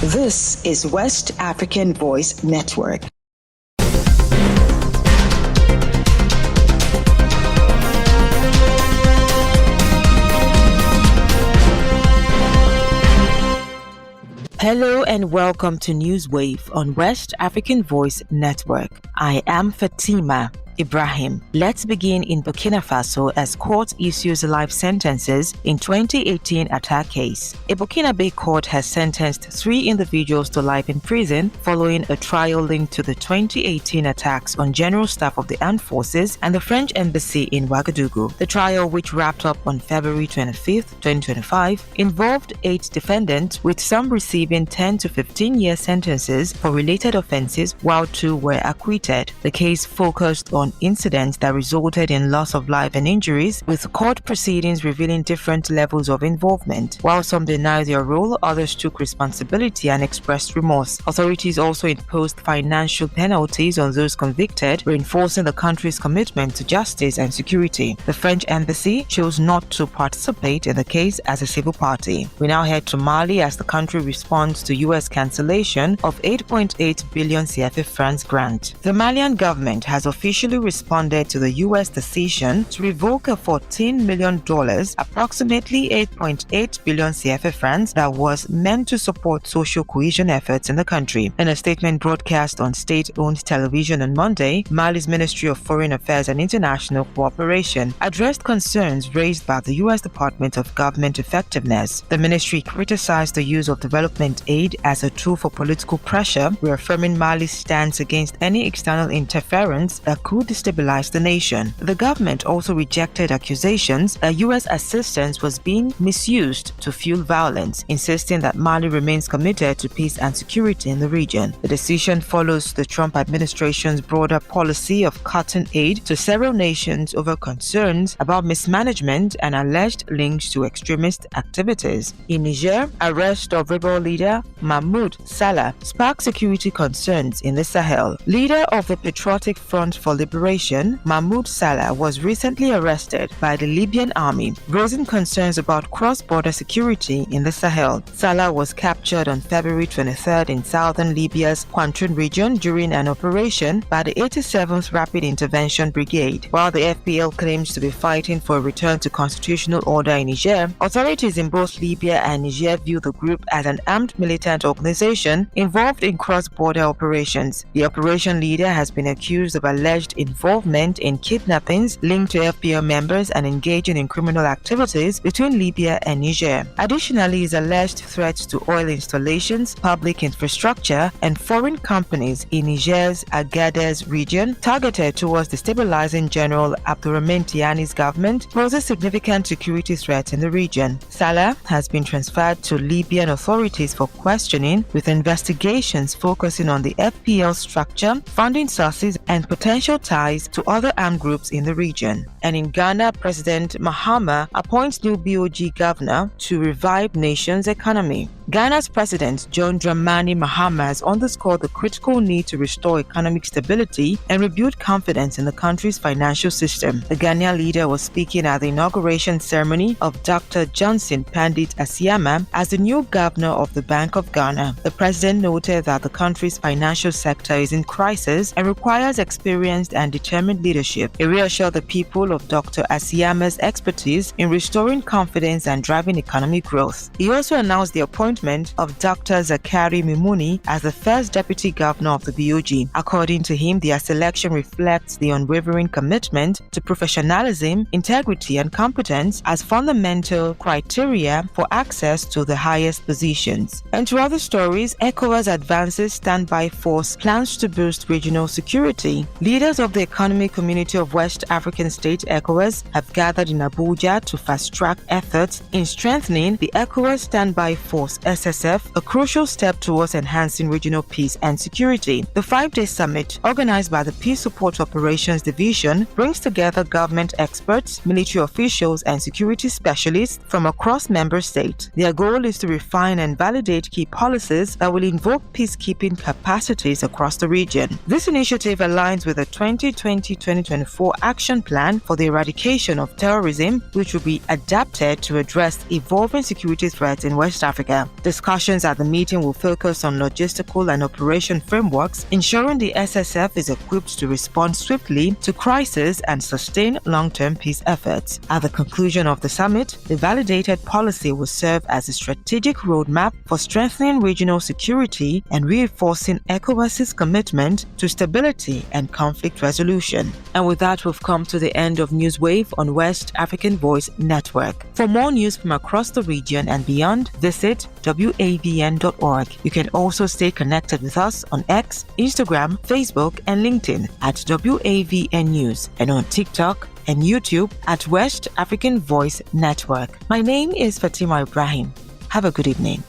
This is West African Voice Network. Hello and welcome to Newswave on West African Voice Network. I am Fatima Ibrahim. Let's begin in Burkina Faso as court issues life sentences in 2018 attack case. A Burkina court has sentenced 3 individuals to life in prison following a trial linked to the 2018 attacks on general staff of the armed forces and the French embassy in Ouagadougou. The trial, which wrapped up on February 25, 2025, involved 8 defendants, with some receiving 10 to 15-year sentences for related offenses, while 2 were acquitted. The case focused on incidents that resulted in loss of life and injuries, with court proceedings revealing different levels of involvement. While some denied their role, others took responsibility and expressed remorse. Authorities also imposed financial penalties on those convicted, reinforcing the country's commitment to justice and security. The French embassy chose not to participate in the case as a civil party. We now head to Mali as the country responds to U.S. cancellation of 8.8 billion CFA francs grant. The Malian government has officially responded to the U.S. decision to revoke a $14 million, approximately 8.8 billion CFA francs, that was meant to support social cohesion efforts in the country. In a statement broadcast on state-owned television on Monday, Mali's Ministry of Foreign Affairs and International Cooperation addressed concerns raised by the U.S. Department of Government Effectiveness. The ministry criticized the use of development aid as a tool for political pressure, reaffirming Mali's stance against any external interference that could destabilize the nation. The government also rejected accusations that U.S. assistance was being misused to fuel violence, insisting that Mali remains committed to peace and security in the region. The decision follows the Trump administration's broader policy of cutting aid to several nations over concerns about mismanagement and alleged links to extremist activities. In Niger, arrest of rebel leader Mahmoud Sallah sparked security concerns in the Sahel. Leader of the Patriotic Front for Liberation, Mahmoud Sallah, was recently arrested by the Libyan army, raising concerns about cross-border security in the Sahel. Sallah was captured on February 23rd in southern Libya's Quantrun region during an operation by the 87th Rapid Intervention Brigade. While the FPL claims to be fighting for a return to constitutional order in Niger, authorities in both Libya and Niger view the group as an armed militant organization involved in cross-border operations. The operation leader has been accused of alleged involvement in kidnappings linked to FPL members and engaging in criminal activities between Libya and Niger. Additionally, his alleged threats to oil installations, public infrastructure, and foreign companies in Niger's Agadez region, targeted towards destabilizing General Abdourahmane Tiani's government, poses significant security threats in the region. Sallah has been transferred to Libyan authorities for questioning, with investigations focusing on the FPL structure, funding sources, and potential ties to other armed groups in the region. And in Ghana, President Mahama appoints new BOG governor to revive nation's economy. Ghana's President John Dramani Mahama has underscored the critical need to restore economic stability and rebuild confidence in the country's financial system. The Ghanaian leader was speaking at the inauguration ceremony of Dr. Johnson Pandit Asiama as the new governor of the Bank of Ghana. The president noted that the country's financial sector is in crisis and requires experienced and determined leadership. He reassured the people of Dr. Asiama's expertise in restoring confidence and driving economic growth. He also announced the appointment of Dr. Zakari Mimuni as the first deputy governor of the BOG. According to him, their selection reflects the unwavering commitment to professionalism, integrity, and competence as fundamental criteria for access to the highest positions. And to other stories, ECOWAS advances standby force plans to boost regional security. Leaders of the Economic Community of West African States, ECOWAS, have gathered in Abuja to fast-track efforts in strengthening the ECOWAS Standby Force SSF, a crucial step towards enhancing regional peace and security. The 5-day summit, organized by the Peace Support Operations Division, brings together government experts, military officials, and security specialists from across member states. Their goal is to refine and validate key policies that will invoke peacekeeping capacities across the region. This initiative aligns with the 2020-2024 Action Plan for the Eradication of Terrorism, which will be adapted to address evolving security threats in West Africa. Discussions at the meeting will focus on logistical and operation frameworks, ensuring the SSF is equipped to respond swiftly to crisis and sustain long-term peace efforts. At the conclusion of the summit, the validated policy will serve as a strategic roadmap for strengthening regional security and reinforcing ECOWAS's commitment to stability and conflict resolution. And with that, we've come to the end of Newswave on West African Voice Network. For more news from across the region and beyond, visit wavn.org. You can also stay connected with us on X, Instagram, Facebook, and LinkedIn at WAVN News, and on TikTok and YouTube at West African Voice Network. My name is Fatima Ibrahim. Have a good evening.